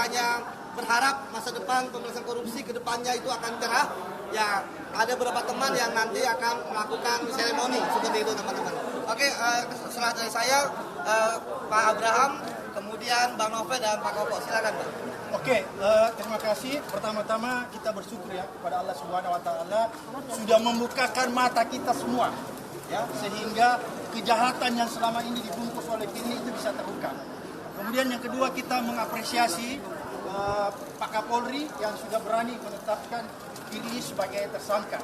hanya berharap masa depan pemberantasan korupsi ke depannya itu akan cerah. Ya, ada beberapa teman yang nanti akan melakukan seremoni seperti itu, teman-teman. Oke, setelah dari saya, Pak Abraham, kemudian Bang Novel dan Pak Koko, silakan, Pak. Oke, terima kasih. Pertama-tama kita bersyukur ya kepada Allah Subhanahu wa taala sudah membukakan mata kita semua ya, sehingga kejahatan yang selama ini dibungkus oleh Firly itu bisa terbuka. Kemudian yang kedua, kita mengapresiasi Pak Kapolri yang sudah berani menetapkan Firly sebagai tersangka.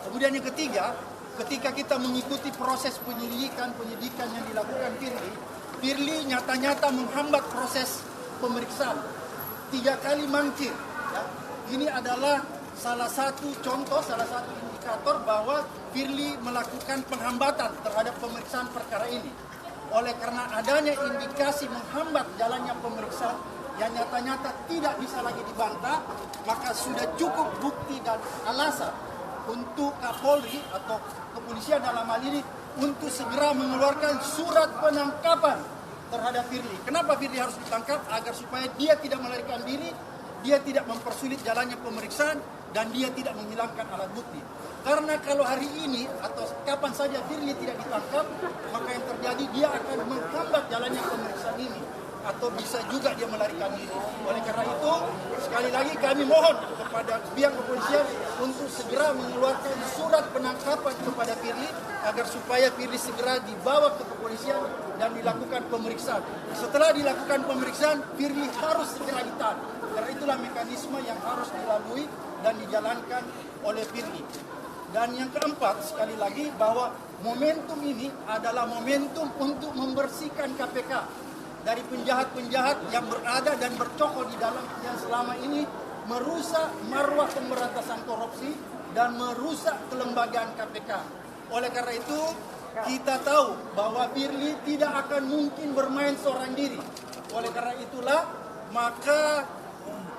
Kemudian yang ketiga, ketika kita mengikuti proses penyidikan yang dilakukan Firly nyata-nyata menghambat proses pemeriksaan. 3 kali mangkir. Ya. Ini adalah salah satu contoh, salah satu indikator bahwa Firly melakukan penghambatan terhadap pemeriksaan perkara ini. Oleh karena adanya indikasi menghambat jalannya pemeriksaan yang nyata-nyata tidak bisa lagi dibantah, maka sudah cukup bukti dan alasan untuk Kapolri atau kepolisian dalam hal ini untuk segera mengeluarkan surat penangkapan terhadap Firly. Kenapa Firly harus ditangkap? Agar supaya dia tidak melarikan diri, dia tidak mempersulit jalannya pemeriksaan, dan dia tidak menghilangkan alat bukti. Karena kalau hari ini atau kapan saja Firly tidak ditangkap, maka yang terjadi dia akan menghambat jalannya pemeriksaan ini, atau bisa juga dia melarikan diri. Oleh karena itu, sekali lagi kami mohon kepada pihak kepolisian untuk segera mengeluarkan surat penangkapan kepada Firly agar supaya Firly segera dibawa ke kepolisian dan dilakukan pemeriksaan. Setelah dilakukan pemeriksaan, Firly harus segera ditahan. Karena itulah mekanisme yang harus dilalui dan dijalankan oleh Firly. Dan yang keempat, sekali lagi, bahwa momentum ini adalah momentum untuk membersihkan KPK dari penjahat-penjahat yang berada dan bercokol di dalam yang selama ini merusak marwah pemberantasan korupsi dan merusak kelembagaan KPK. Oleh karena itu, kita tahu bahwa Firly tidak akan mungkin bermain seorang diri. Oleh karena itulah, maka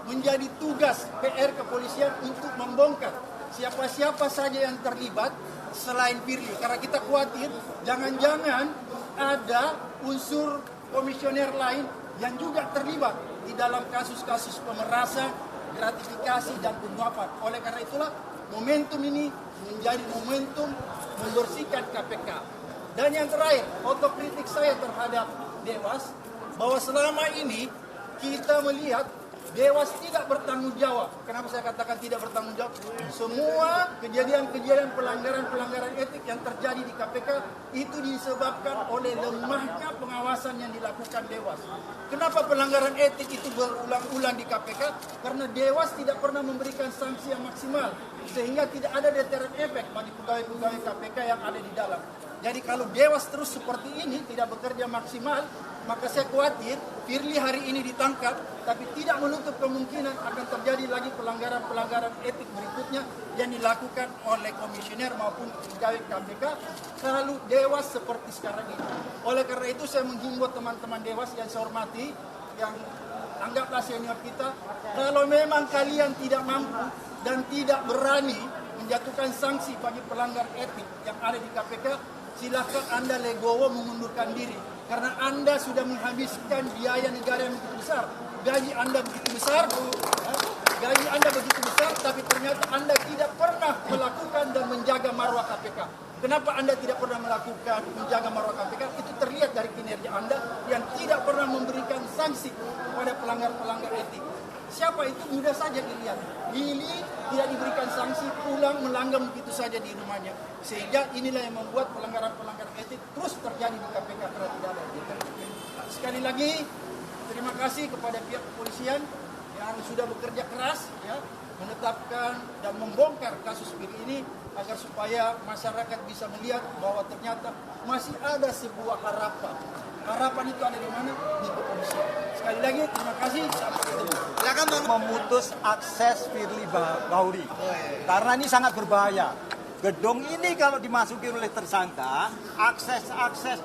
menjadi tugas PR kepolisian untuk membongkar siapa-siapa saja yang terlibat selain Firly. Karena kita khawatir jangan-jangan ada unsur komisioner lain yang juga terlibat di dalam kasus-kasus pemerasan, gratifikasi, dan penyuapan. Oleh karena itulah, momentum ini menjadi momentum membersihkan KPK. Dan yang terakhir, otokritik saya terhadap Dewas, bahwa selama ini kita melihat Dewas tidak bertanggung jawab. Kenapa saya katakan tidak bertanggung jawab? Semua kejadian-kejadian pelanggaran-pelanggaran etik yang terjadi di KPK itu disebabkan oleh lemahnya pengawasan yang dilakukan Dewas. Kenapa pelanggaran etik itu berulang-ulang di KPK? Karena Dewas tidak pernah memberikan sanksi yang maksimal, sehingga tidak ada deterrent effect bagi pegawai-pegawai KPK yang ada di dalam. Jadi kalau Dewas terus seperti ini, tidak bekerja maksimal, maka saya khawatir Firly hari ini ditangkap, tapi tidak menutup kemungkinan akan terjadi lagi pelanggaran-pelanggaran etik berikutnya yang dilakukan oleh komisioner maupun pegawai KPK kalau Dewas seperti sekarang ini. Oleh karena itu saya menghimbau teman-teman Dewas yang saya hormati, yang anggaplah senior kita, kalau memang kalian tidak mampu dan tidak berani menjatuhkan sanksi bagi pelanggar etik yang ada di KPK, silakan Anda legowo mengundurkan diri. Karena Anda sudah menghabiskan biaya negara yang begitu besar. Gaji Anda begitu besar, tapi ternyata Anda tidak pernah melakukan dan menjaga marwah KPK. Kenapa Anda tidak pernah melakukan menjaga marwah KPK? Itu terlihat dari kinerja Anda yang tidak pernah memberikan sanksi kepada pelanggar-pelanggar etik. Siapa itu? Mudah saja dilihat. Firly tidak diberikan sanksi, pulang melanggam begitu saja di rumahnya. Sehingga inilah yang membuat pelanggaran-pelanggaran etik terus terjadi di KPK karena tidak ada. Sekali lagi, terima kasih kepada pihak kepolisian yang sudah bekerja keras ya, menetapkan dan membongkar kasus Firly ini agar supaya masyarakat bisa melihat bahwa ternyata masih ada sebuah harapan. Harapan itu ada di mana? Di kepolisian. Sekali lagi, terima kasih. Sampai ketemu. Silakan memutus akses Firly Bahuri. Karena ini sangat berbahaya. Gedung ini kalau dimasuki oleh tersangka, akses